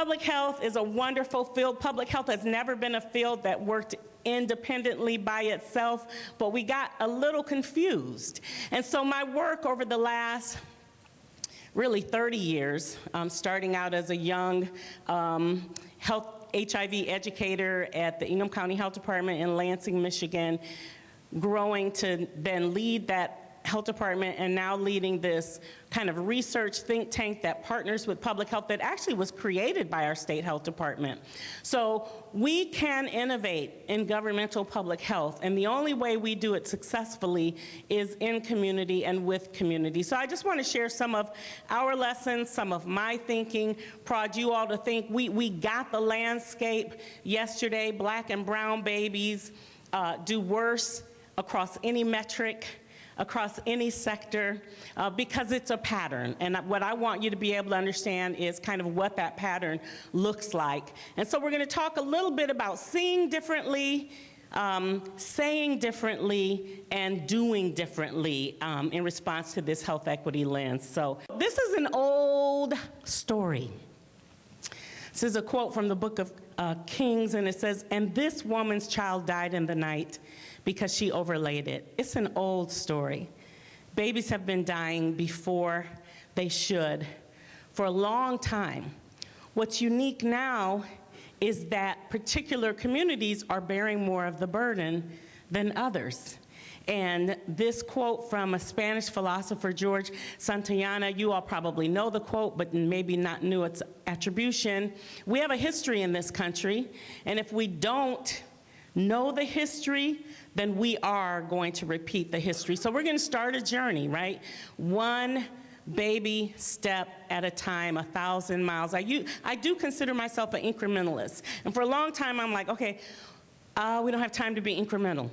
Public health is a wonderful field. Public health has never been a field that worked independently by itself, but we got a little confused. And so my work over the last really 30 years, starting out as a young health HIV educator at the Ingham County Health Department in Lansing, Michigan, growing to then lead that health department and now leading this kind of research think tank that partners with public health that actually was created by our state health department. So we can innovate in governmental public health, and the only way we do it successfully is in community and with community. So I just want to share some of our lessons, some of my thinking, prod you all to think. We got the landscape yesterday. Black and brown babies do worse across any metric, across any sector, because it's a pattern. And what I want you to be able to understand is kind of what that pattern looks like. And so we're going to talk a little bit about seeing differently, saying differently, and doing differently in response to this health equity lens. So this is an old story. This is a quote from the book of Kings, and it says, "And this woman's child died in the night because she overlaid it." It's an old story. Babies have been dying before they should for a long time. What's unique now is that particular communities are bearing more of the burden than others. And this quote from a Spanish philosopher, George Santayana, you all probably know the quote, but maybe not knew its attribution. We have a history in this country, and if we don't know the history, then we are going to repeat the history. So we're going to start a journey, right? One baby step at a time, 1,000 miles. I do consider myself an incrementalist. And for a long time, I'm like, okay, we don't have time to be incremental.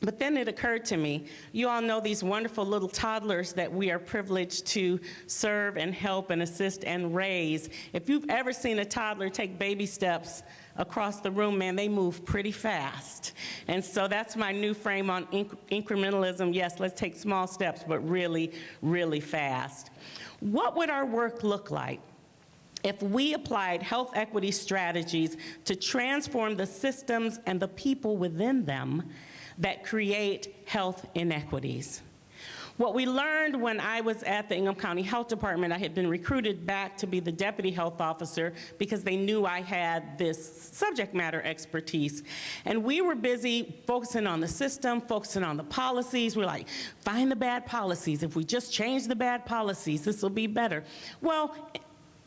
But then it occurred to me, you all know these wonderful little toddlers that we are privileged to serve and help and assist and raise. If you've ever seen a toddler take baby steps across the room, man, they move pretty fast. And so that's my new frame on incrementalism. Yes, let's take small steps, but really, really fast. What would our work look like if we applied health equity strategies to transform the systems and the people within them that create health inequities? What we learned when I was at the Ingham County Health Department, I had been recruited back to be the deputy health officer because they knew I had this subject matter expertise. And we were busy focusing on the system, focusing on the policies. We're like, find the bad policies. If we just change the bad policies, this will be better. Well,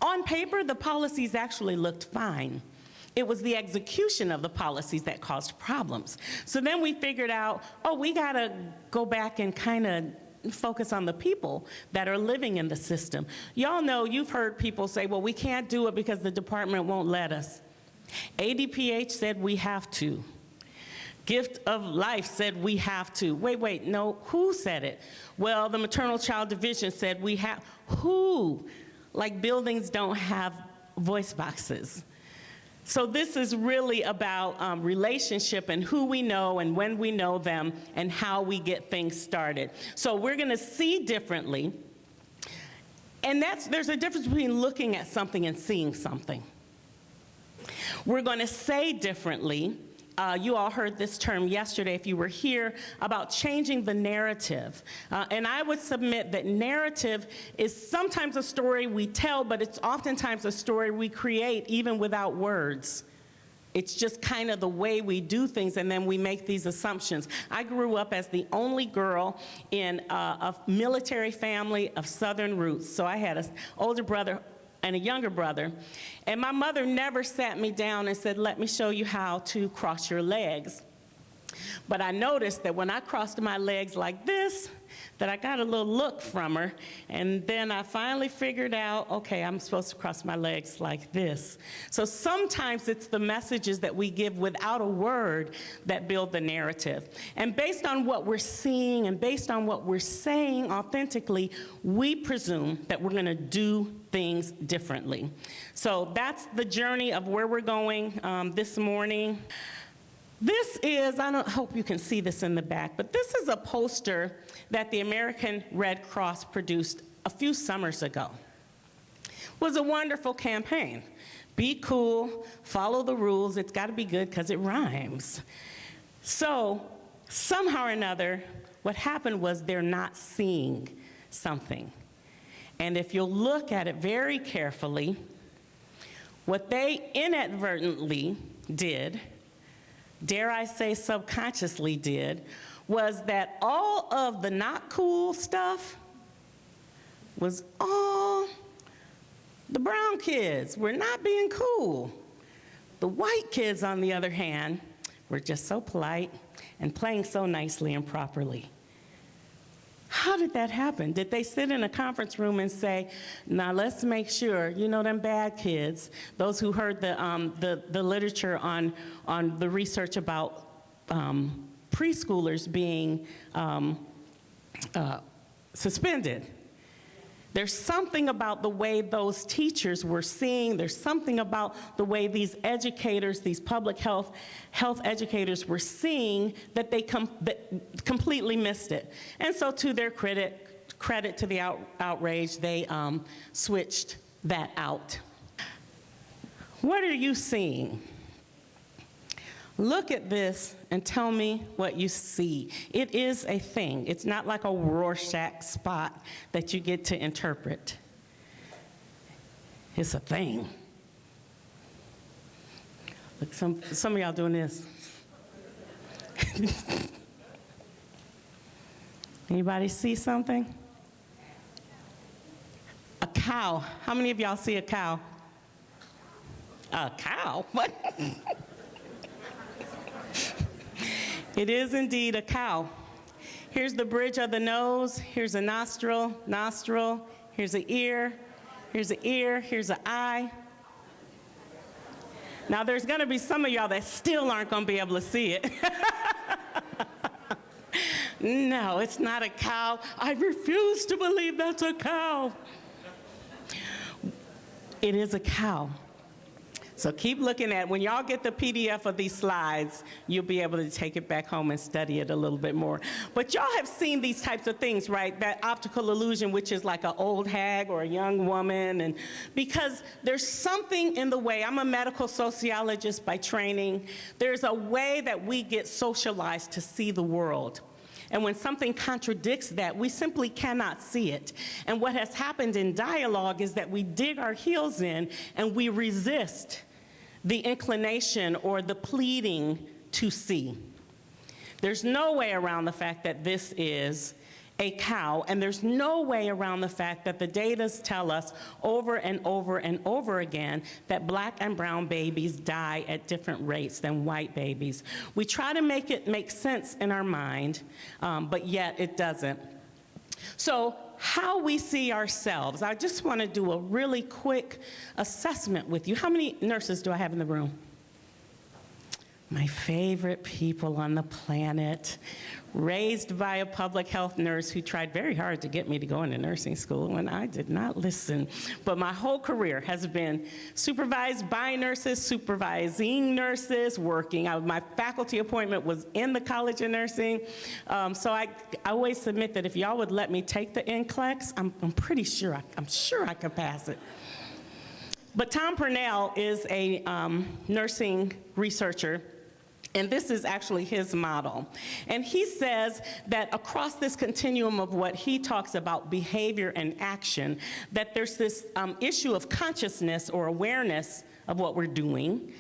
on paper, the policies actually looked fine. It was the execution of the policies that caused problems. So then we figured out, oh, we gotta go back and kind of focus on the people that are living in the system. Y'all know, you've heard people say, well, we can't do it because the department won't let us. ADPH said we have to. Gift of Life said we have to. Wait, no, who said it? Well, the maternal child division said we have. Who? Like buildings don't have voice boxes. So this is really about relationship and who we know and when we know them and how we get things started. So we're going to see differently, and there's a difference between looking at something and seeing something. We're going to say differently. You all heard this term yesterday if you were here about changing the narrative. And I would submit that narrative is sometimes a story we tell, but it's oftentimes a story we create even without words. It's just kind of the way we do things, and then we make these assumptions. I grew up as the only girl in a military family of Southern roots. So I had an older brother and a younger brother. And my mother never sat me down and said, let me show you how to cross your legs. But I noticed that when I crossed my legs like this, that I got a little look from her. And then I finally figured out, okay, I'm supposed to cross my legs like this. So sometimes it's the messages that we give without a word that build the narrative. And based on what we're seeing and based on what we're saying authentically, we presume that we're going to do things differently. So that's the journey of where we're going this morning. This is, I hope you can see this in the back, but this is a poster that the American Red Cross produced a few summers ago. It was a wonderful campaign. be cool, follow the rules. It's got to be good because it rhymes. So somehow or another, what happened was they're not seeing something. And if you'll look at it very carefully, what they inadvertently did, dare I say subconsciously did, was that all of the not cool stuff was all the brown kids were not being cool. The white kids, on the other hand, were just so polite and playing so nicely and properly. How did that happen? Did they sit in a conference room and say, now let's make sure, you know, them bad kids, those who heard the literature on the research about preschoolers being suspended. There's something about the way those teachers were seeing, there's something about the way these educators, these public health educators were seeing that they completely missed it. And so to their credit to the outrage, they switched that out. What are you seeing? Look at this and tell me what you see. It is a thing. It's not like a Rorschach spot that you get to interpret. It's a thing. Look, some of y'all doing this. Anybody see something? A cow. How many of y'all see a cow? A cow? What? It is indeed a cow. Here's the bridge of the nose. Here's a nostril. Here's an ear. Here's an ear. Here's an eye. Now, there's going to be some of y'all that still aren't going to be able to see it. No, it's not a cow. I refuse to believe that's a cow. It is a cow. So keep looking at it. When y'all get the PDF of these slides, you'll be able to take it back home and study it a little bit more. But y'all have seen these types of things, right? That optical illusion, which is like an old hag or a young woman. And because there's something in the way, I'm a medical sociologist by training, there's a way that we get socialized to see the world. And when something contradicts that, we simply cannot see it. And what has happened in dialogue is that we dig our heels in and we resist the inclination or the pleading to see. There's no way around the fact that this is a cow, and there's no way around the fact that the data tell us over and over and over again that black and brown babies die at different rates than white babies. We try to make it make sense in our mind, but yet it doesn't. So how we see ourselves, I just want to do a really quick assessment with you. How many nurses do I have in the room? My favorite people on the planet, raised by a public health nurse who tried very hard to get me to go into nursing school, and I did not listen. But my whole career has been supervised by nurses, supervising nurses, working. My faculty appointment was in the College of Nursing. So I always submit that if y'all would let me take the NCLEX, I'm pretty sure, I'm sure I could pass it. But Tom Purnell is a nursing researcher, and this is actually his model. And he says that across this continuum of what he talks about, behavior and action, that there's this issue of consciousness or awareness of what we're doing,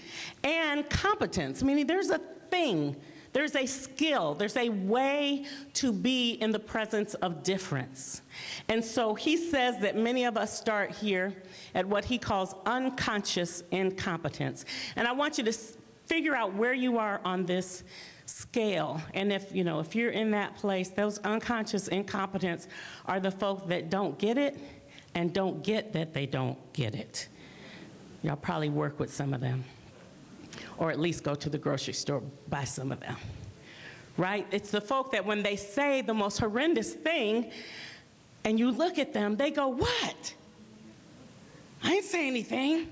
and competence, meaning there's a thing, there's a skill, there's a way to be in the presence of difference. And so he says that many of us start here at what he calls unconscious incompetence. And I want you to figure out where you are on this scale. And if you're in that place, those unconscious incompetence are the folk that don't get it and don't get that they don't get it. Y'all probably work with some of them, or at least go to the grocery store, buy some of them, right? It's the folk that when they say the most horrendous thing and you look at them, they go, what? I didn't say anything.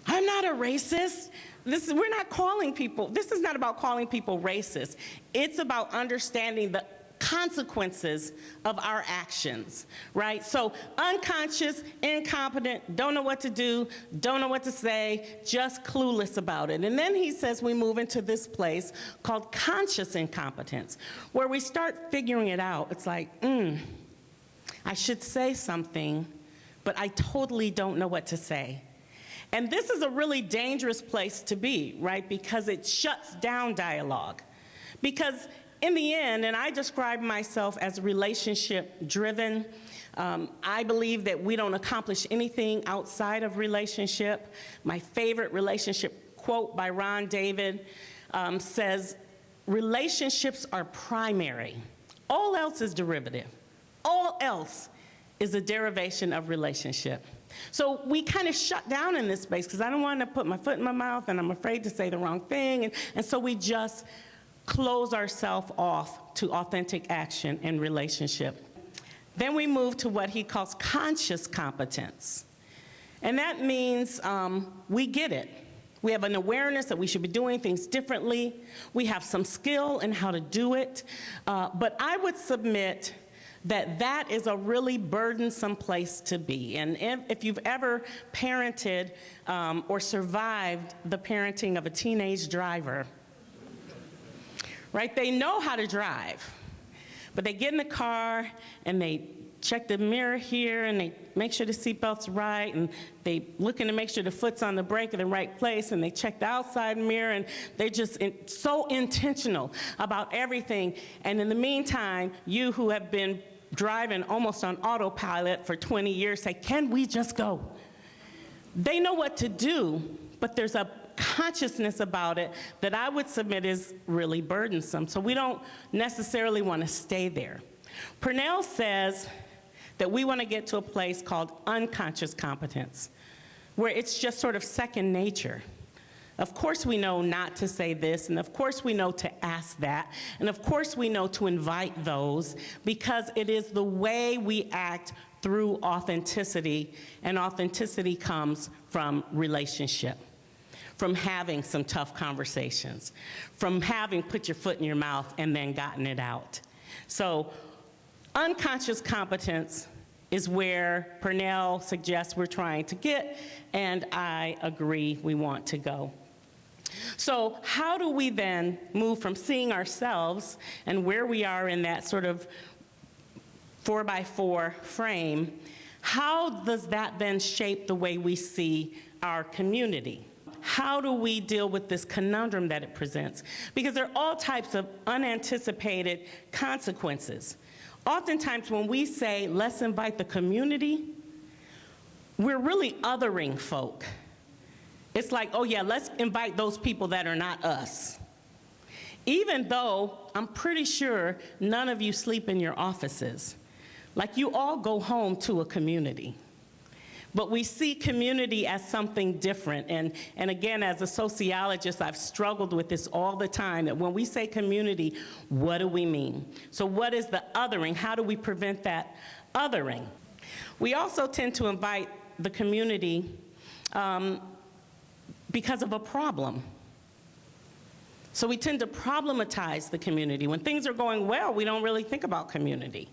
I'm not a racist. We're not calling people, this is not about calling people racist. It's about understanding the consequences of our actions, right? So unconscious, incompetent, don't know what to do, don't know what to say, just clueless about it. And then he says we move into this place called conscious incompetence, where we start figuring it out. It's like, I should say something, but I totally don't know what to say. And this is a really dangerous place to be, right? Because it shuts down dialogue. Because in the end, and I describe myself as relationship-driven, I believe that we don't accomplish anything outside of relationship. My favorite relationship quote by Ron David says, relationships are primary. All else is derivative. All else is a derivation of relationship. So we kind of shut down in this space because I don't want to put my foot in my mouth and I'm afraid to say the wrong thing. And so we just close ourselves off to authentic action and relationship. Then we move to what he calls conscious competence. And that means we get it. We have an awareness that we should be doing things differently. We have some skill in how to do it. But I would submit that that is a really burdensome place to be. And if you've ever parented or survived the parenting of a teenage driver, right? They know how to drive, but they get in the car and they check the mirror here and they make sure the seatbelt's right and they looking to make sure the foot's on the brake in the right place and they check the outside mirror and they're just so intentional about everything. And in the meantime, you who have been driving almost on autopilot for 20 years say, can we just go? They know what to do, but there's a consciousness about it that I would submit is really burdensome. So we don't necessarily want to stay there. Purnell says that we want to get to a place called unconscious competence, where it's just sort of second nature. Of course we know not to say this, and of course we know to ask that, and of course we know to invite those, because it is the way we act through authenticity, and authenticity comes from relationship, from having some tough conversations, from having put your foot in your mouth and then gotten it out. So unconscious competence is where Purnell suggests we're trying to get, and I agree we want to go. So how do we then move from seeing ourselves and where we are in that sort of 4x4 frame, how does that then shape the way we see our community? How do we deal with this conundrum that it presents? Because there are all types of unanticipated consequences. Oftentimes when we say, let's invite the community, we're really othering folk. It's like, oh yeah, let's invite those people that are not us. Even though I'm pretty sure none of you sleep in your offices. Like you all go home to a community. But we see community as something different. And again, as a sociologist, I've struggled with this all the time, that when we say community, what do we mean? So what is the othering? How do we prevent that othering? We also tend to invite the community because of a problem. So we tend to problematize the community. When things are going well, we don't really think about community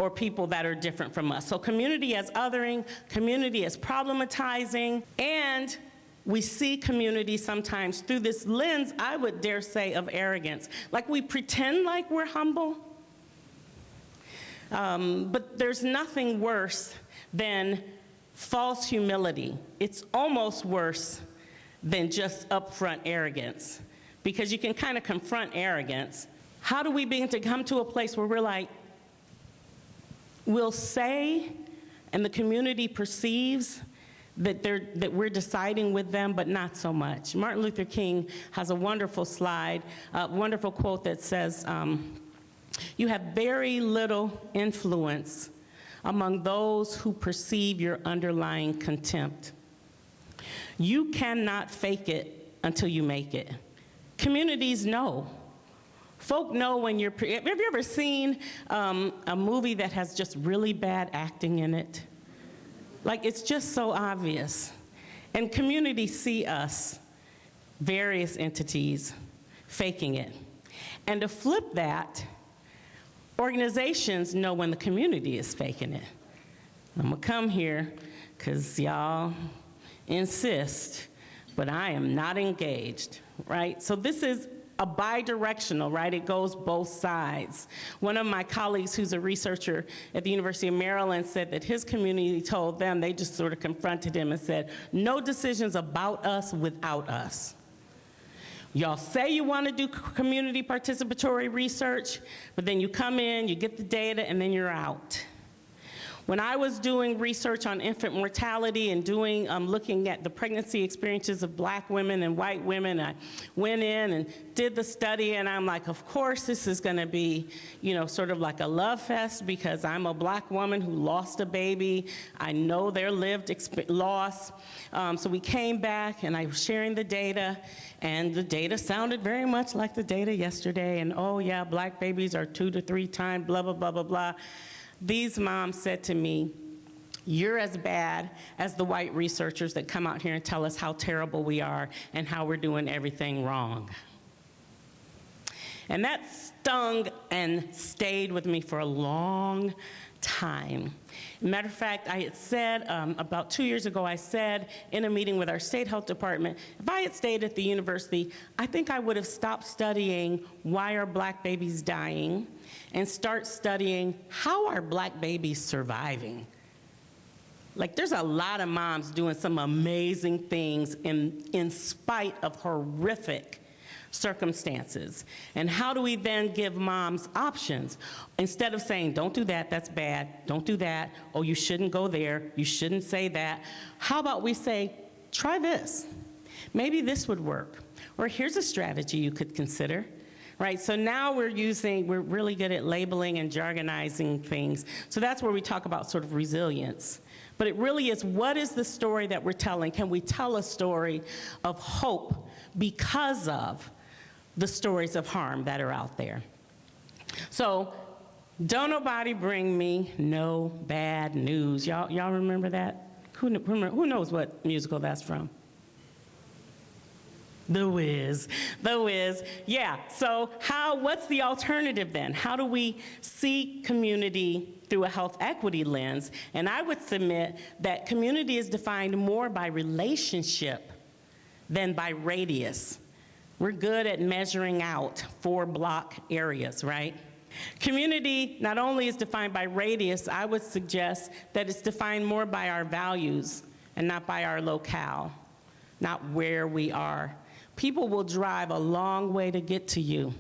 or people that are different from us. So community as othering, community as problematizing, and we see community sometimes through this lens, I would dare say, of arrogance. Like we pretend like we're humble, but there's nothing worse than false humility. It's almost worse than just upfront arrogance, because you can kind of confront arrogance. How do we begin to come to a place where we're like, we'll say, and the community perceives that we're deciding with them, but not so much. Martin Luther King has a wonderful slide, a wonderful quote that says, you have very little influence among those who perceive your underlying contempt. You cannot fake it until you make it. Communities know. Folk know when you're, have you ever seen a movie that has just really bad acting in it? Like, it's just so obvious. And communities see us, various entities, faking it. And to flip that, Organizations know when the community is faking it. I'm gonna come here because y'all insist, but I am not engaged, right? So this is a bi-directional, right? It goes both sides. One of my colleagues who's a researcher at the University of Maryland said that his community told them, they just sort of confronted him and said, no decisions about us without us. Y'all say you want to do community participatory research, but then you come in, you get the data, and then you're out. When I was doing research on infant mortality and looking at the pregnancy experiences of Black women and white women, I went in and did the study, and I'm like, of course this is gonna be, sort of like a love fest because I'm a Black woman who lost a baby. I know their lived loss. So we came back and I was sharing the data, and the data sounded very much like the data yesterday, and oh yeah, Black babies are 2 to 3 times, blah, blah, blah, blah, blah. These moms said to me, you're as bad as the white researchers that come out here and tell us how terrible we are and how we're doing everything wrong. And that stung and stayed with me for a long time. Matter of fact, I had said, about 2 years ago, I said in a meeting with our state health department, if I had stayed at the university, I think I would have stopped studying why are Black babies dying and start studying how are Black babies surviving. Like, there's a lot of moms doing some amazing things in spite of horrific circumstances. And how do we then give moms options? Instead of saying, don't do that, that's bad, don't do that, oh, you shouldn't go there, you shouldn't say that, how about we say, try this. Maybe this would work. Or here's a strategy you could consider. Right, so now we're really good at labeling and jargonizing things. So that's where we talk about sort of resilience. But it really is, what is the story that we're telling? Can we tell a story of hope because of the stories of harm that are out there? So, don't nobody bring me no bad news. Y'all remember that? Who knows what musical that's from? The Wiz, yeah. So what's the alternative then? How do we see community through a health equity lens? And I would submit that community is defined more by relationship than by radius. We're good at measuring out 4-block areas, right? Community not only is defined by radius, I would suggest that it's defined more by our values and not by our locale, not where we are. People will drive a long way to get to you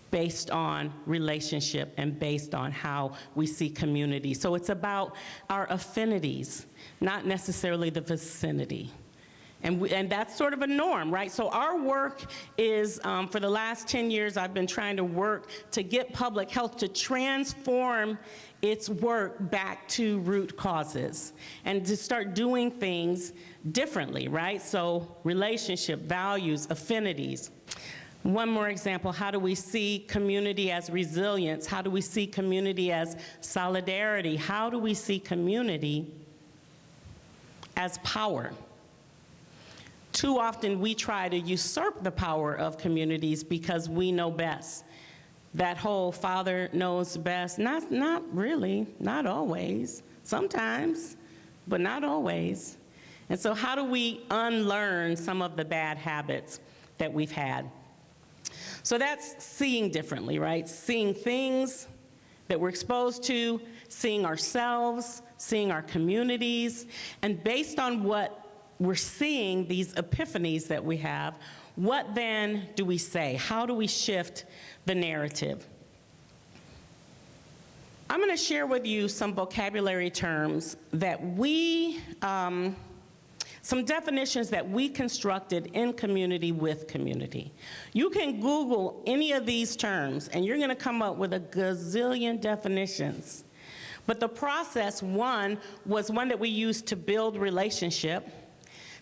based on relationship and based on how we see community. So it's about our affinities, not necessarily the vicinity. And that's sort of a norm, right? So our work is, for the last 10 years, I've been trying to work to get public health to transform its work back to root causes and to start doing things differently, right? So relationship, values, affinities. One more example, how do we see community as resilience? How do we see community as solidarity? How do we see community as power? Too often we try to usurp the power of communities because we know best. That whole father knows best, not really, not always, sometimes, but not always. And so how do we unlearn some of the bad habits that we've had? So that's seeing differently, right? Seeing things that we're exposed to, seeing ourselves, seeing our communities, and based on what we're seeing, these epiphanies that we have, what then do we say? How do we shift the narrative? I'm going to share with you some vocabulary terms that some definitions that we constructed in community with community. You can Google any of these terms and you're going to come up with a gazillion definitions. But the process, one, was one that we used to build relationship.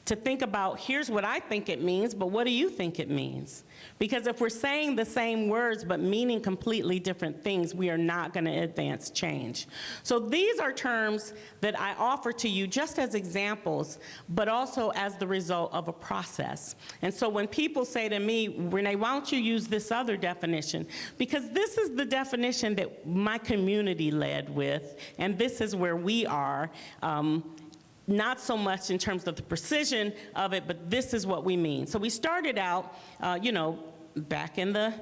to think about, here's what I think it means, but what do you think it means? Because if we're saying the same words but meaning completely different things, we are not going to advance change. So these are terms that I offer to you just as examples, but also as the result of a process. And so when people say to me, Renee, why don't you use this other definition? Because this is the definition that my community led with, and this is where we are. Not so much in terms of the precision of it, but this is what we mean. So we started out, back in the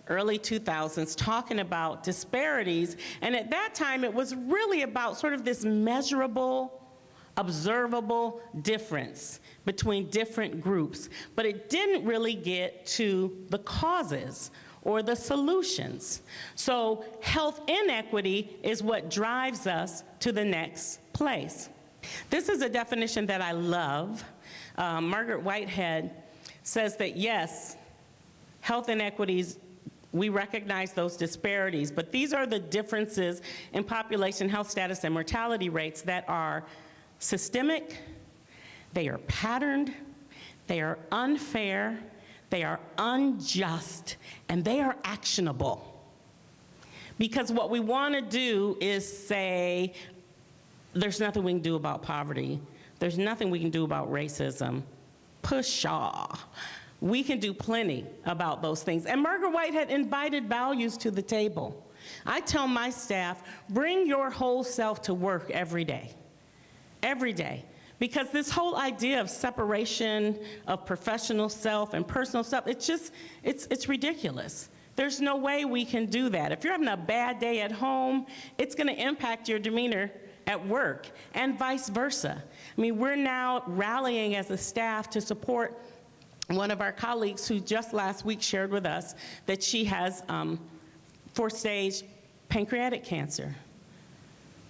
early 2000s talking about disparities, and at that time it was really about sort of this measurable, observable difference between different groups, but it didn't really get to the causes or the solutions. So health inequity is what drives us to the next place. This is a definition that I love. Margaret Whitehead says that yes, health inequities, we recognize those disparities, but these are the differences in population health status and mortality rates that are systemic, they are patterned, they are unfair, they are unjust, and they are actionable. Because what we want to do is say, there's nothing we can do about poverty. There's nothing we can do about racism. Pshaw. We can do plenty about those things. And Margaret Whitehead invited values to the table. I tell my staff, bring your whole self to work every day. Every day. Because this whole idea of separation of professional self and personal self, it's ridiculous. There's no way we can do that. If you're having a bad day at home, it's going to impact your demeanor at work, and vice versa. I mean, we're now rallying as a staff to support one of our colleagues who just last week shared with us that she has 4th-stage pancreatic cancer.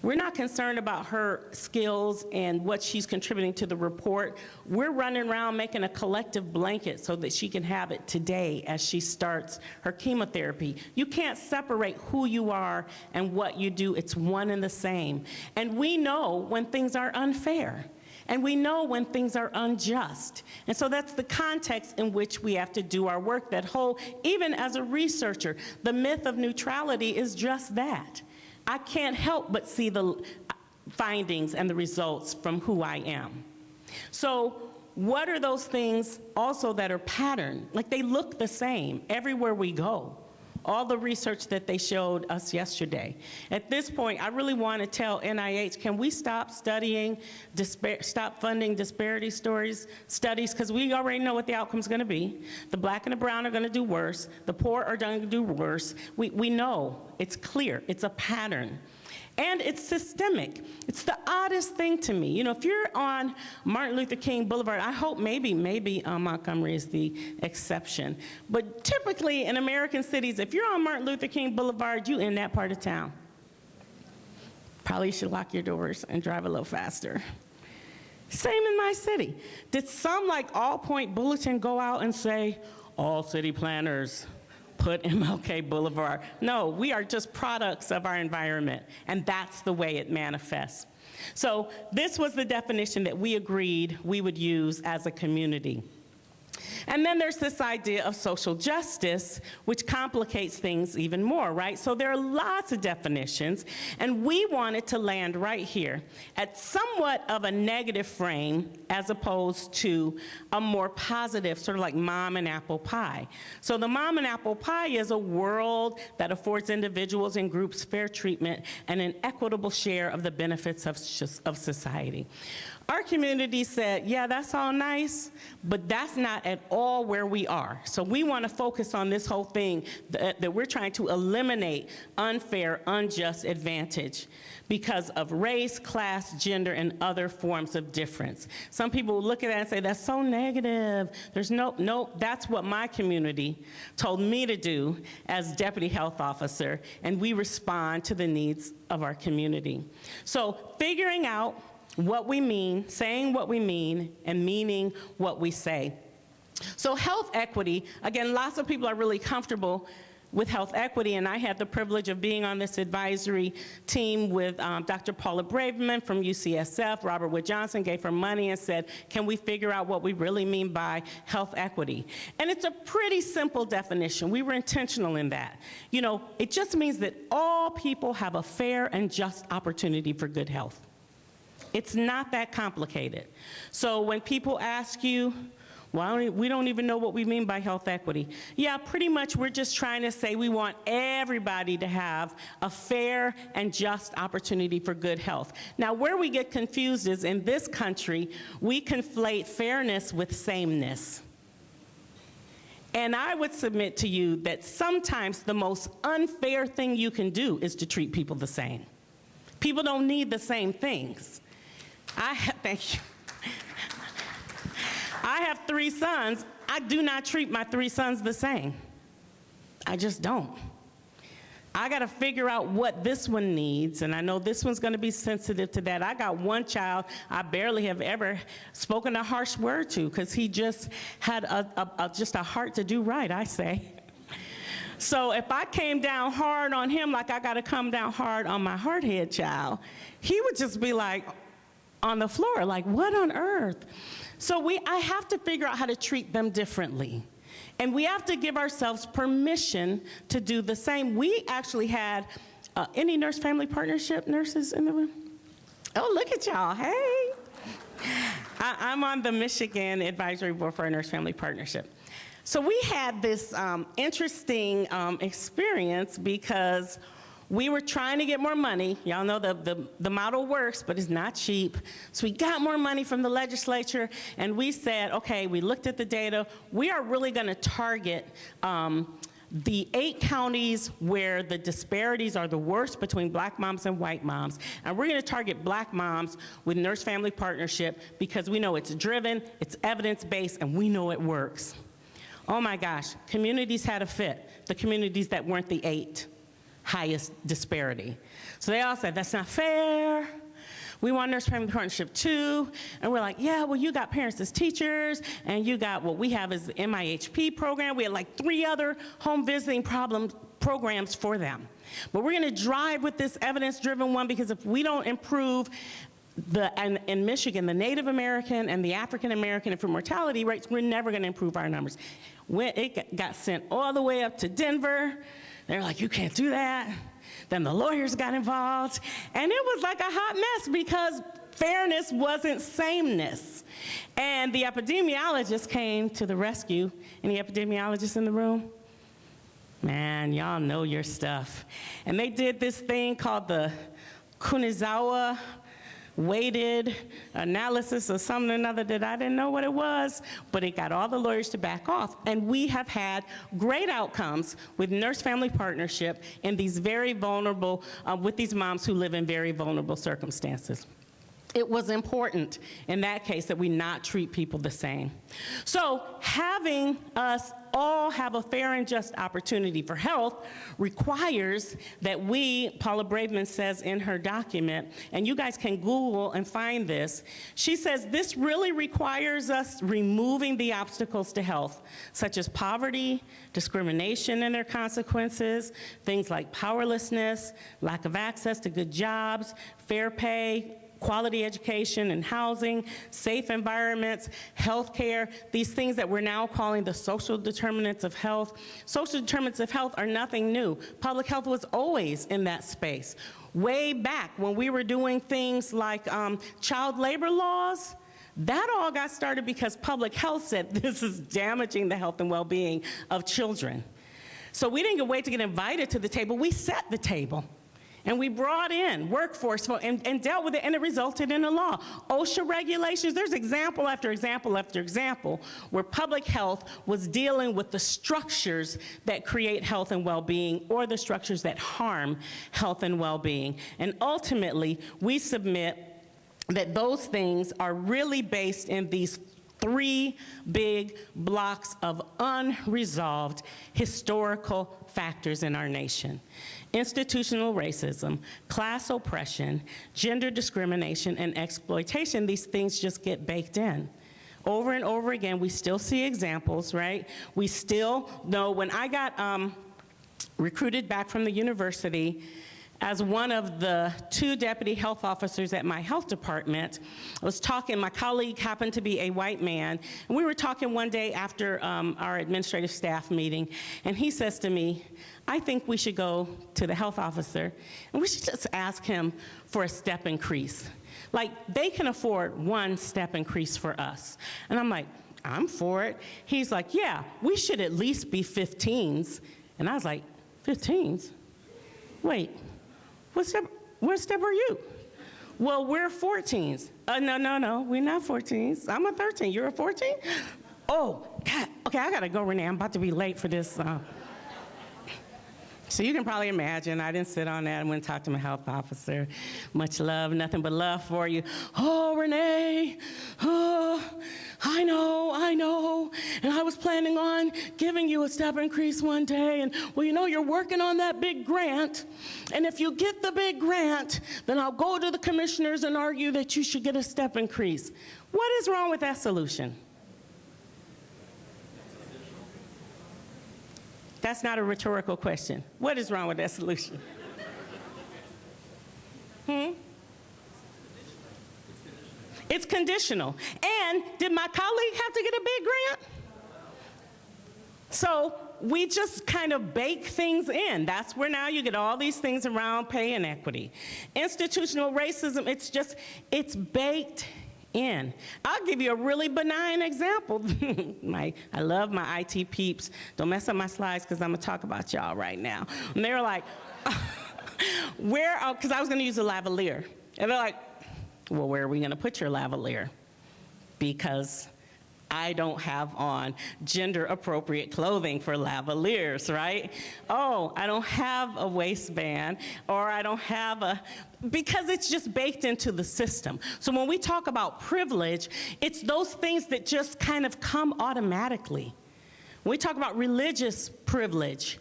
We're not concerned about her skills and what she's contributing to the report. We're running around making a collective blanket so that she can have it today as she starts her chemotherapy. You can't separate who you are and what you do. It's one and the same. And we know when things are unfair. And we know when things are unjust. And so that's the context in which we have to do our work. That whole, even as a researcher, the myth of neutrality is just that. I can't help but see the findings and the results from who I am. So what are those things also that are patterned? Like they look the same everywhere we go. All the research that they showed us yesterday. At this point, I really want to tell NIH, can we stop studying, stop funding disparity studies, because we already know what the outcome's going to be. The black and the brown are going to do worse. The poor are going to do worse. We know. It's clear. It's a pattern. And it's systemic. It's the oddest thing to me. You know, if you're on Martin Luther King Boulevard, I hope maybe Montgomery is the exception. But typically in American cities, if you're on Martin Luther King Boulevard, you in that part of town. Probably should lock your doors and drive a little faster. Same in my city. Did some like All Point Bulletin go out and say, all city planners put MLK Boulevard? No, we are just products of our environment, and that's the way it manifests. So this was the definition that we agreed we would use as a community. And then there's this idea of social justice, which complicates things even more, right? So there are lots of definitions, and we wanted to land right here at somewhat of a negative frame as opposed to a more positive, sort of like mom and apple pie. So the mom and apple pie is a world that affords individuals and groups fair treatment and an equitable share of the benefits of society. Our community said, yeah, that's all nice, but that's not at all where we are. So we want to focus on this whole thing that we're trying to eliminate unfair, unjust advantage because of race, class, gender, and other forms of difference. Some people will look at that and say, that's so negative. There's no, that's what my community told me to do as deputy health officer, and we respond to the needs of our community. So figuring out what we mean, saying what we mean, and meaning what we say. So health equity, again, lots of people are really comfortable with health equity, and I had the privilege of being on this advisory team with Dr. Paula Braverman from UCSF. Robert Wood Johnson gave her money and said, can we figure out what we really mean by health equity? And it's a pretty simple definition. We were intentional in that. You know, it just means that all people have a fair and just opportunity for good health. It's not that complicated. So when people ask you, well, we don't even know what we mean by health equity. Yeah, pretty much we're just trying to say we want everybody to have a fair and just opportunity for good health. Now, where we get confused is in this country, we conflate fairness with sameness. And I would submit to you that sometimes the most unfair thing you can do is to treat people the same. People don't need the same things. Thank you. I have 3 sons. I do not treat my 3 sons the same. I just don't. I got to figure out what this one needs, and I know this one's going to be sensitive to that. I got one child I barely have ever spoken a harsh word to because he just had just a heart to do right, I say. So if I came down hard on him like I got to come down hard on my hardhead child, he would just be like on the floor, like, what on earth? So I have to figure out how to treat them differently. And we have to give ourselves permission to do the same. We actually had, any nurse-family partnership nurses in the room? Oh, look at y'all, hey. I'm on the Michigan Advisory Board for a Nurse-Family Partnership. So we had this interesting experience because we were trying to get more money. Y'all know the model works, but it's not cheap. So we got more money from the legislature, and we said, okay, we looked at the data. We are really going to target the 8 counties where the disparities are the worst between black moms and white moms. And we're going to target black moms with nurse-family partnership because we know it's driven, it's evidence-based, and we know it works. Oh my gosh, communities had a fit, the communities that weren't the 8 highest disparity. So they all said, that's not fair. We want nurse-family partnership too. And we're like, yeah, well, you got parents as teachers, and you got what we have is the MIHP program. We had like 3 other home visiting programs for them. But we're gonna drive with this evidence-driven one because if we don't improve in Michigan, the Native American and the African American infant mortality rates, we're never gonna improve our numbers. When it got sent all the way up to Denver, they're like, you can't do that. Then the lawyers got involved. And it was like a hot mess because fairness wasn't sameness. And the epidemiologist came to the rescue. Any epidemiologists in the room? Man, y'all know your stuff. And they did this thing called the Kunizawa weighted analysis or something or another that I didn't know what it was, but it got all the lawyers to back off. And we have had great outcomes with nurse-family partnership in these very vulnerable, with these moms who live in very vulnerable circumstances. It was important in that case that we not treat people the same. So having us all have a fair and just opportunity for health requires that we, Paula Braverman says in her document, and you guys can Google and find this, she says this really requires us removing the obstacles to health, such as poverty, discrimination and their consequences, things like powerlessness, lack of access to good jobs, fair pay, quality education and housing, safe environments, health care, these things that we're now calling the social determinants of health. Social determinants of health are nothing new. Public health was always in that space. Way back when we were doing things like child labor laws, that all got started because public health said this is damaging the health and well-being of children. So we didn't wait to get invited to the table, we set the table. And we brought in workforce and dealt with it, and it resulted in a law. OSHA regulations, there's example after example after example where public health was dealing with the structures that create health and well-being or the structures that harm health and well-being. And ultimately, we submit that those things are really based in these 3 big blocks of unresolved historical factors in our nation. Institutional racism, class oppression, gender discrimination, and exploitation. These things just get baked in. Over and over again, we still see examples, right? We still know when I got recruited back from the university as one of the 2 deputy health officers at my health department. I was talking, my colleague happened to be a white man, and we were talking one day after our administrative staff meeting, and he says to me, I think we should go to the health officer, and we should just ask him for a step increase. Like, they can afford 1 step increase for us. And I'm like, I'm for it. He's like, yeah, we should at least be 15s. And I was like, 15s? Wait. What step are you? Well, we're 14s. No, we're not 14s. I'm a 13. You're a 14? Oh, God. Okay, I gotta go, Renee. I'm about to be late for this. So you can probably imagine, I didn't sit on that. I went and talked to my health officer. Much love, nothing but love for you. Oh, Renee, oh, I know. And I was planning on giving you a step increase one day. And, well, you know, you're working on that big grant. And if you get the big grant, then I'll go to the commissioners and argue that you should get a step increase. What is wrong with that solution? That's not a rhetorical question. What is wrong with that solution? It's conditional. And did my colleague have to get a big grant? So we just kind of bake things in. That's where now you get all these things around pay and equity. Institutional racism, it's baked in. I'll give you a really benign example. I love my IT peeps. Don't mess up my slides because I'm going to talk about y'all right now. And they were like, because I was going to use a lavalier. And they're like, well, where are we going to put your lavalier? Because I don't have on gender-appropriate clothing for lavaliers, right? Oh, I don't have a waistband, or I don't have because it's just baked into the system. So when we talk about privilege, it's those things that just kind of come automatically. When we talk about religious privilege,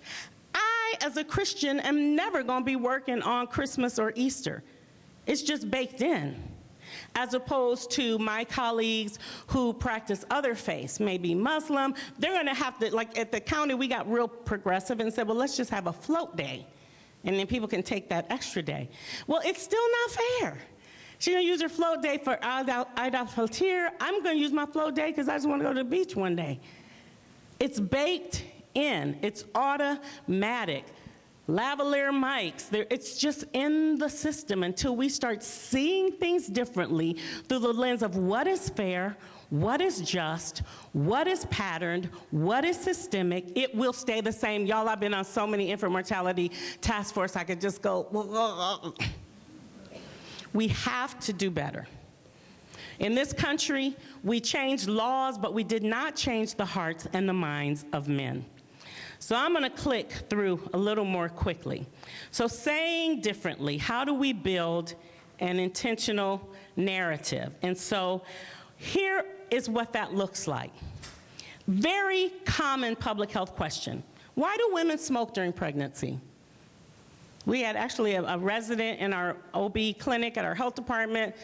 I, as a Christian, am never going to be working on Christmas or Easter. It's just baked in. As opposed to my colleagues who practice other faiths, maybe Muslim, they're going to have to, like at the county, we got real progressive and said, well, let's just have a float day, and then people can take that extra day. Well, it's still not fair. She's going to use her float day for Eid al-Fitr. I'm going to use my float day because I just want to go to the beach one day. It's baked in. It's automatic. Lavalier mics, it's just in the system until we start seeing things differently through the lens of what is fair, what is just, what is patterned, what is systemic. It will stay the same. Y'all, I've been on so many infant mortality task force, I could just go, We have to do better. In this country, we changed laws, but we did not change the hearts and the minds of men. So I'm going to click through a little more quickly. So saying differently, how do we build an intentional narrative? And so here is what that looks like. Very common public health question. Why do women smoke during pregnancy? We had actually a resident in our OB clinic at our health department,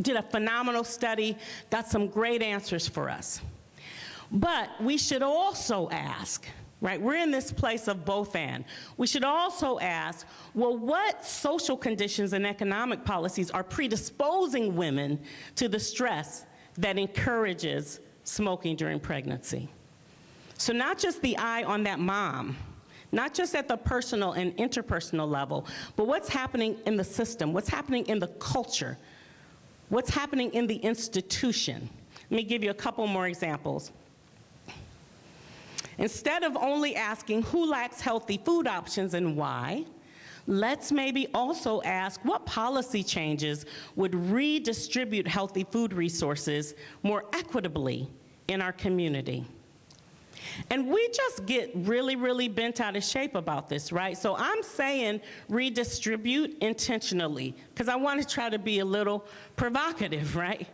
did a phenomenal study, got some great answers for us. But we should also ask, right, we're in this place of both and. We should also ask, well, what social conditions and economic policies are predisposing women to the stress that encourages smoking during pregnancy? So not just the eye on that mom, not just at the personal and interpersonal level, but what's happening in the system, what's happening in the culture, what's happening in the institution. Let me give you a couple more examples. Instead of only asking who lacks healthy food options and why, let's maybe also ask what policy changes would redistribute healthy food resources more equitably in our community. And we just get really, really bent out of shape about this, right? So I'm saying redistribute intentionally, because I want to try to be a little provocative, right?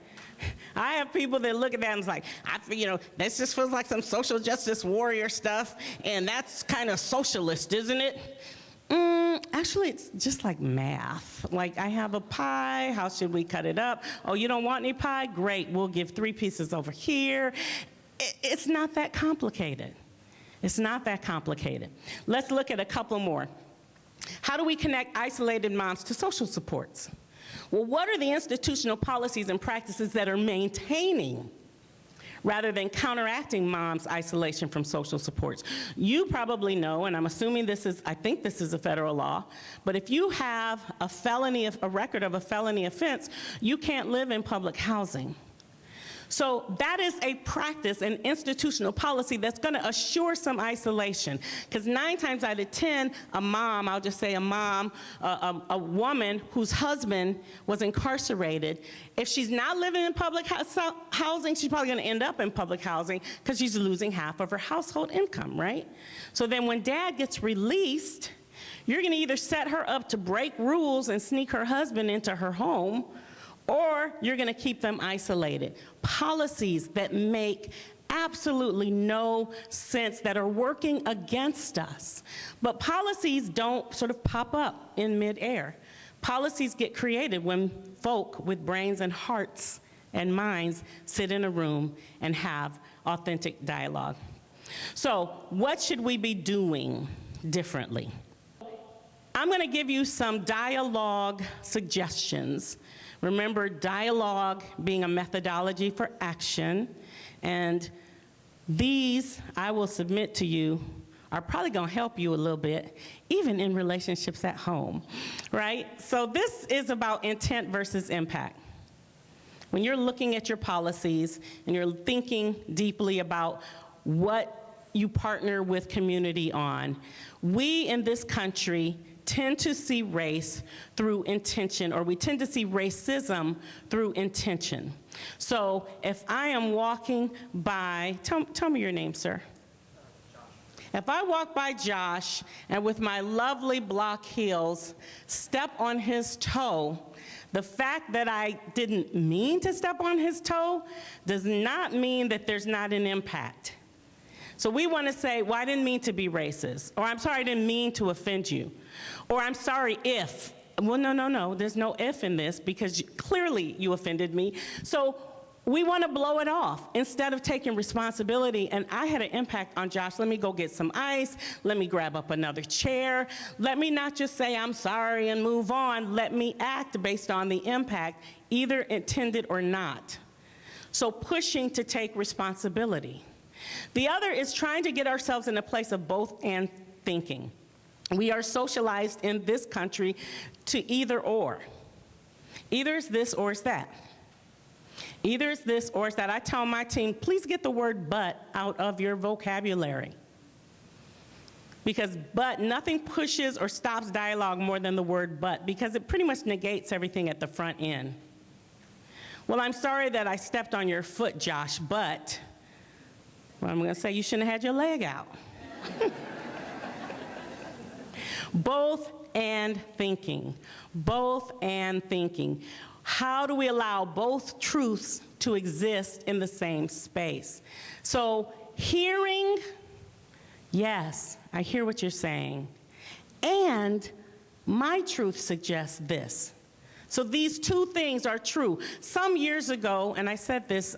I have people that look at that and it's like, this just feels like some social justice warrior stuff, and that's kind of socialist, isn't it? Actually, it's just like math. Like, I have a pie, how should we cut it up? Oh, you don't want any pie? Great, we'll give 3 pieces over here. It's not that complicated. It's not that complicated. Let's look at a couple more. How do we connect isolated moms to social supports? Well, what are the institutional policies and practices that are maintaining rather than counteracting mom's isolation from social supports? You probably know, and I'm assuming I think this is a federal law, but if you have a record of a felony offense, you can't live in public housing. So that is a practice, an institutional policy that's going to assure some isolation. Because 9 times out of 10, a mom, I'll just say a mom, a woman whose husband was incarcerated, if she's not living in public housing, she's probably going to end up in public housing because she's losing half of her household income, right? So then when dad gets released, you're going to either set her up to break rules and sneak her husband into her home, or you're going to keep them isolated. Policies that make absolutely no sense, that are working against us. But policies don't sort of pop up in midair. Policies get created when folk with brains and hearts and minds sit in a room and have authentic dialogue. So what should we be doing differently? I'm going to give you some dialogue suggestions. Remember, dialogue being a methodology for action, and these, I will submit to you, are probably going to help you a little bit, even in relationships at home, right? So this is about intent versus impact. When you're looking at your policies and you're thinking deeply about what you partner with community on, we in this country tend to see race through intention, or we tend to see racism through intention. So if I am walking by, tell me your name, sir. Josh. If I walk by Josh and with my lovely block heels step on his toe, the fact that I didn't mean to step on his toe does not mean that there's not an impact. So we want to say, well, I didn't mean to be racist, or I'm sorry, I didn't mean to offend you, or I'm sorry if. Well, no, there's no if in this, because clearly you offended me. So we want to blow it off instead of taking responsibility. And I had an impact on Josh. Let me go get some ice. Let me grab up another chair. Let me not just say I'm sorry and move on. Let me act based on the impact, either intended or not. So pushing to take responsibility. The other is trying to get ourselves in a place of both and thinking. We are socialized in this country to either or. Either it's this or it's that. Either it's this or it's that. I tell my team, please get the word but out of your vocabulary. Because nothing pushes or stops dialogue more than the word but, because it pretty much negates everything at the front end. Well, I'm sorry that I stepped on your foot, Josh, but well, I'm going to say you shouldn't have had your leg out. Both and thinking. Both and thinking. How do we allow both truths to exist in the same space? So hearing, yes, I hear what you're saying. And my truth suggests this. So these two things are true. Some years ago, and I said this,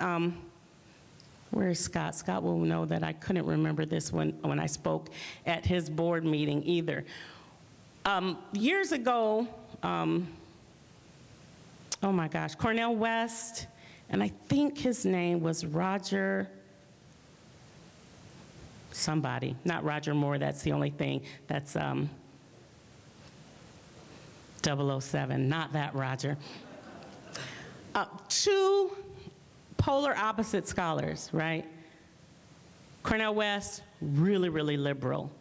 where's Scott? Scott will know that I couldn't remember this when I spoke at his board meeting either. Years ago, oh my gosh, Cornel West, and I think his name was Roger somebody, not Roger Moore, that's the only thing, that's 007, not that Roger. Two polar opposite scholars, right? Cornel West, really, really liberal.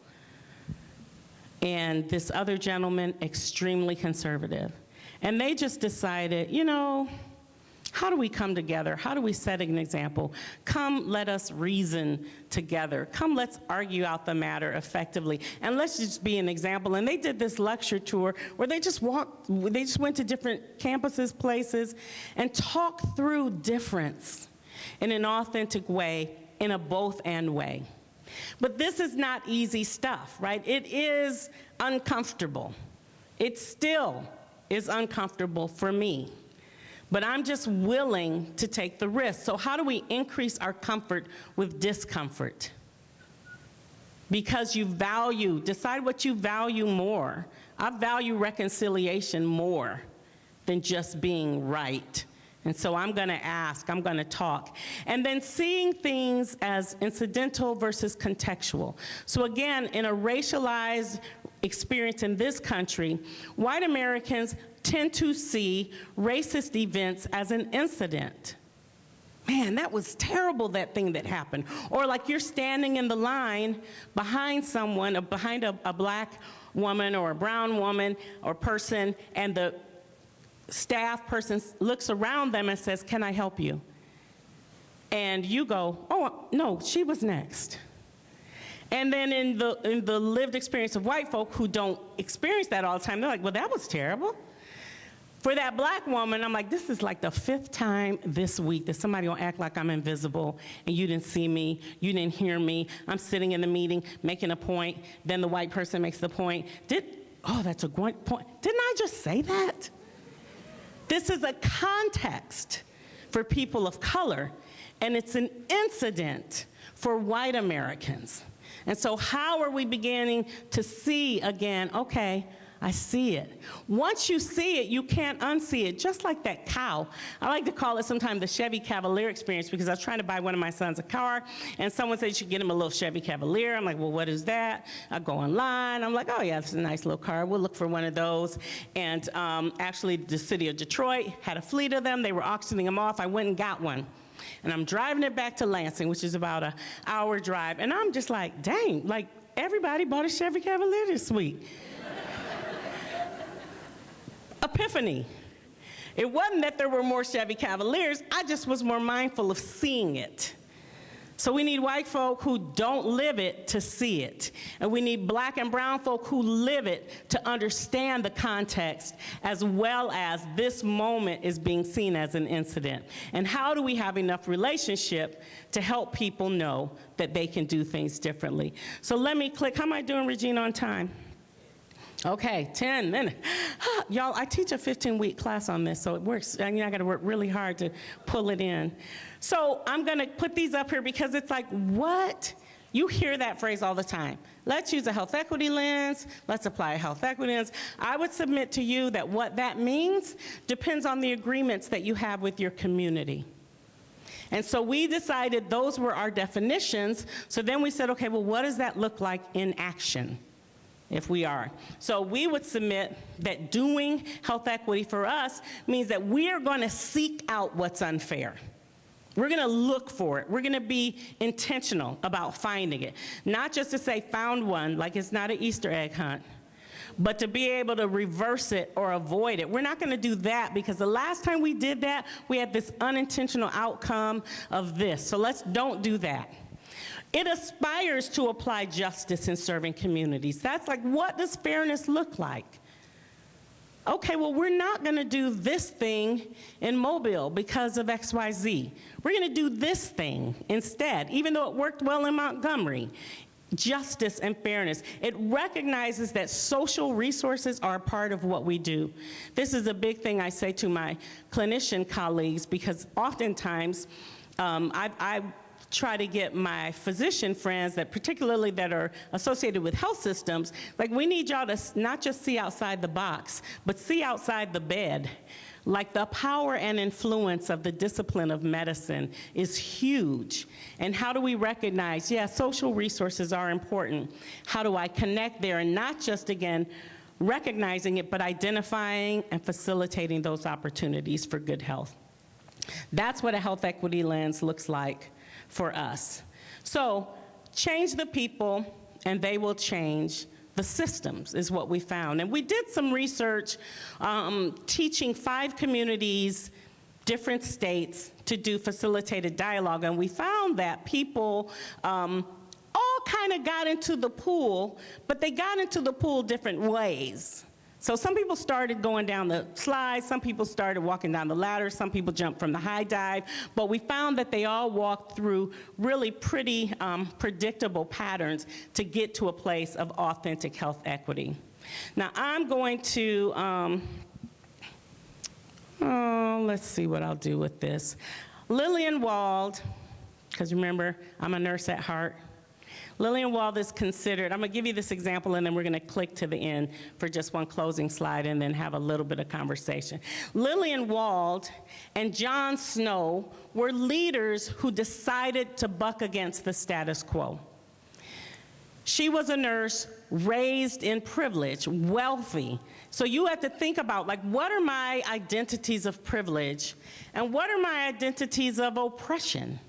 And this other gentleman, extremely conservative. And they just decided, you know, how do we come together? How do we set an example? Come, let us reason together. Come, let's argue out the matter effectively. And let's just be an example. And they did this lecture tour where they just went to different campuses, places, and talked through difference in an authentic way, in a both and way. But this is not easy stuff, right? It is uncomfortable. It still is uncomfortable for me. But I'm just willing to take the risk. So how do we increase our comfort with discomfort? because you value, decide what you value more. I value reconciliation more than just being right. And so I'm going to ask, I'm going to talk. And then seeing things as incidental versus contextual. So again, in a racialized experience in this country, white Americans tend to see racist events as an incident. Man, that was terrible, that thing that happened. Or like you're standing in the line behind someone, behind a black woman or a brown woman or person, and the staff person looks around them and says, "Can I help you?" And you go, "Oh, no, she was next." And then in the lived experience of white folk who don't experience that all the time, they're like, "Well, that was terrible." For that black woman, I'm like, this is like the 5th time this week that somebody will act like I'm invisible and you didn't see me, you didn't hear me. I'm sitting in the meeting making a point, then the white person makes the point. Oh, that's a great point. Didn't I just say that? This is a context for people of color, and it's an incident for white Americans. And so how are we beginning to see again, okay, I see it. Once you see it, you can't unsee it, just like that cow. I like to call it sometimes the Chevy Cavalier experience, because I was trying to buy one of my sons a car, and someone said you should get him a little Chevy Cavalier. I'm like, well, what is that? I go online. I'm like, oh, yeah, this is a nice little car. We'll look for one of those. And actually, the city of Detroit had a fleet of them. They were auctioning them off. I went and got one. And I'm driving it back to Lansing, which is about an hour drive. And I'm just like, dang, like everybody bought a Chevy Cavalier this week. Epiphany. It wasn't that there were more Chevy Cavaliers, I just was more mindful of seeing it. So we need white folk who don't live it to see it. And we need black and brown folk who live it to understand the context, as well as this moment is being seen as an incident. And how do we have enough relationship to help people know that they can do things differently? So let me click. How am I doing, Regina, on time? Okay, 10 minutes. Y'all, I teach a 15-week class on this, so it works. I mean, I got to work really hard to pull it in. So I'm going to put these up here because it's like, what? You hear that phrase all the time. Let's use a health equity lens. Let's apply a health equity lens. I would submit to you that what that means depends on the agreements that you have with your community. And so we decided those were our definitions. So then we said, okay, well, what does that look like in action? If we are. So we would submit that doing health equity for us means that we are going to seek out what's unfair. We're going to look for it. We're going to be intentional about finding it. Not just to say found one, like it's not an Easter egg hunt, but to be able to reverse it or avoid it. We're not going to do that because the last time we did that, we had this unintentional outcome of this. So don't do that. It aspires to apply justice in serving communities. That's like, what does fairness look like? Okay, well, we're not going to do this thing in Mobile because of XYZ. We're going to do this thing instead, even though it worked well in Montgomery. Justice and fairness. It recognizes that social resources are a part of what we do. This is a big thing I say to my clinician colleagues, because oftentimes I try to get my physician friends that particularly that are associated with health systems, like, we need y'all to not just see outside the box, but see outside the bed. Like, the power and influence of the discipline of medicine is huge. And how do we recognize, yeah, social resources are important. How do I connect there? And not just, again, recognizing it, but identifying and facilitating those opportunities for good health. That's what a health equity lens looks like for us. So change the people and they will change the systems, is what we found. And we did some research teaching 5 communities, different states, to do facilitated dialogue, and we found that people all kind of got into the pool, but they got into the pool different ways. So some people started going down the slides, some people started walking down the ladder, some people jumped from the high dive, but we found that they all walked through really pretty predictable patterns to get to a place of authentic health equity. Now I'm going to, let's see what I'll do with this. Lillian Wald, because remember, I'm a nurse at heart. Lillian Wald is considered, I'm going to give you this example, and then we're going to click to the end for just one closing slide and then have a little bit of conversation. Lillian Wald and John Snow were leaders who decided to buck against the status quo. She was a nurse raised in privilege, wealthy. So you have to think about, like, what are my identities of privilege and what are my identities of oppression?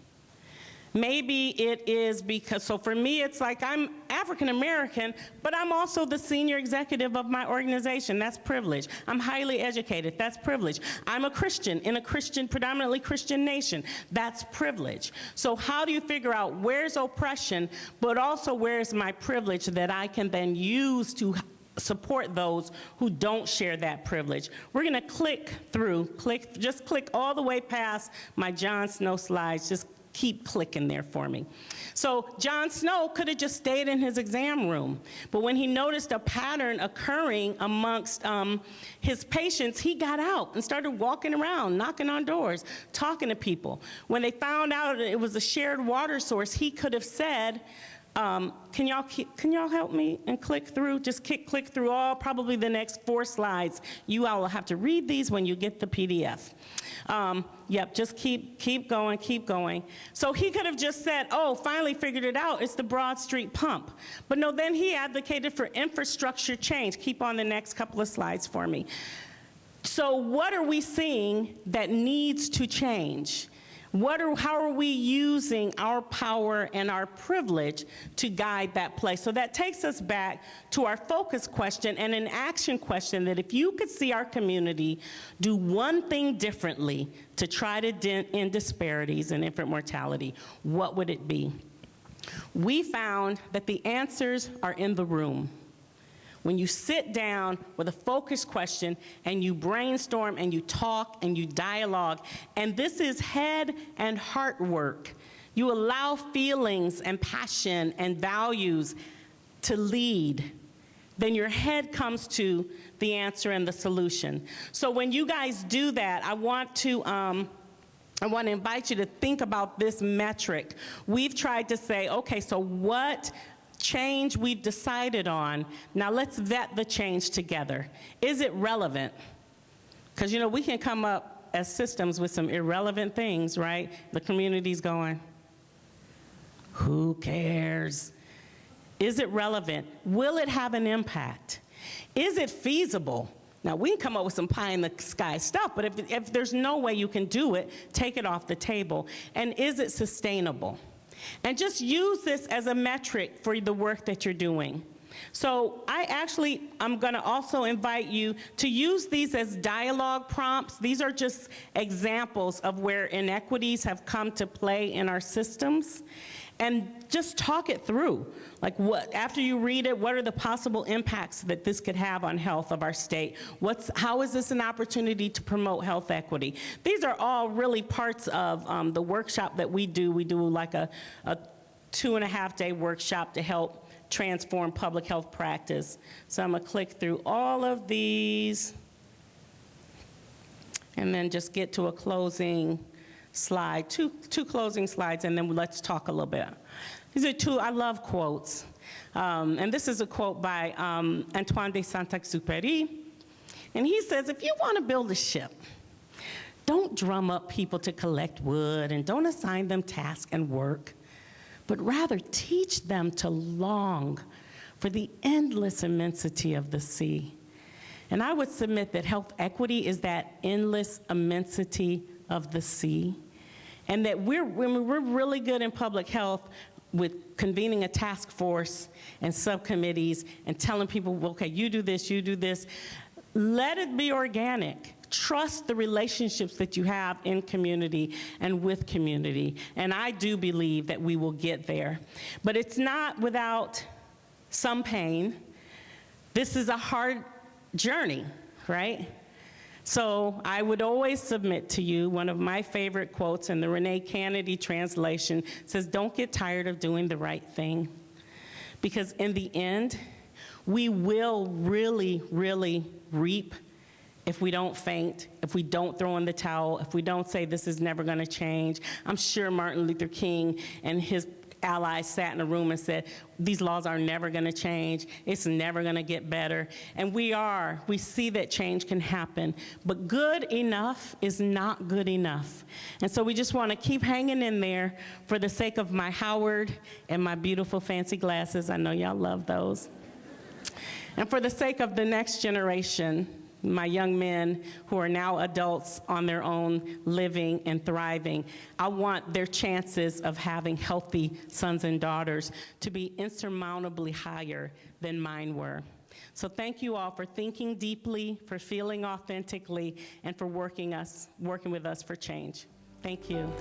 Maybe it is because, so for me, it's like I'm African American, but I'm also the senior executive of my organization. That's privilege. I'm highly educated. That's privilege. I'm a Christian in a predominantly Christian nation. That's privilege. So how do you figure out where's oppression, but also where's my privilege that I can then use to support those who don't share that privilege? We're going to click all the way past my John Snow slides. Just keep clicking there for me. So John Snow could have just stayed in his exam room, but when he noticed a pattern occurring amongst his patients, he got out and started walking around, knocking on doors, talking to people. When they found out it was a shared water source, he could have said, can y'all help me and click through? Just click through probably the next 4 slides. You all will have to read these when you get the PDF. Just keep going. So he could have just said, oh, finally figured it out. It's the Broad Street pump. But no, then he advocated for infrastructure change. Keep on the next couple of slides for me. So what are we seeing that needs to change? How are we using our power and our privilege to guide that place? So that takes us back to our focus question and an action question that if you could see our community do one thing differently to try to end disparities and infant mortality, what would it be? We found that the answers are in the room. When you sit down with a focused question and you brainstorm and you talk and you dialogue, and this is head and heart work, you allow feelings and passion and values to lead, then your head comes to the answer and the solution. So when you guys do that, I want to invite you to think about this metric. We've tried to say, okay, so what change we've decided on, now let's vet the change together. Is it relevant? Because, we can come up as systems with some irrelevant things, right? The community's going, who cares? Is it relevant? Will it have an impact? Is it feasible? Now, we can come up with some pie-in-the-sky stuff, but if there's no way you can do it, take it off the table. And is it sustainable? And just use this as a metric for the work that you're doing. So I'm going to also invite you to use these as dialogue prompts. These are just examples of where inequities have come to play in our systems. And just talk it through. Like, after you read it, what are the possible impacts that this could have on health of our state? How is this an opportunity to promote health equity? These are all really parts of the workshop that we do. We do like a 2.5-day workshop to help transform public health practice. So I'm gonna click through all of these and then just get to a closing slide, two closing slides, and then let's talk a little bit. These are 2, I love quotes. And this is a quote by Antoine de Saint-Exupéry. And he says, if you want to build a ship, don't drum up people to collect wood and don't assign them tasks and work, but rather teach them to long for the endless immensity of the sea. And I would submit that health equity is that endless immensity of the sea. And that we're really good in public health with convening a task force and subcommittees and telling people, okay, you do this. Let it be organic. Trust the relationships that you have in community and with community. And I do believe that we will get there. But it's not without some pain. This is a hard journey, right? So I would always submit to you one of my favorite quotes in the Renee Canady translation says, don't get tired of doing the right thing. Because in the end, we will really, really reap if we don't faint, if we don't throw in the towel, if we don't say this is never gonna change. I'm sure Martin Luther King and his allies sat in a room and said, these laws are never going to change. It's never going to get better. And we see that change can happen. But good enough is not good enough. And so we just want to keep hanging in there for the sake of my Howard and my beautiful fancy glasses. I know y'all love those. And for the sake of the next generation, my young men who are now adults on their own, living and thriving, I want their chances of having healthy sons and daughters to be insurmountably higher than mine were. So thank you all for thinking deeply, for feeling authentically, and for working with us for change. Thank you.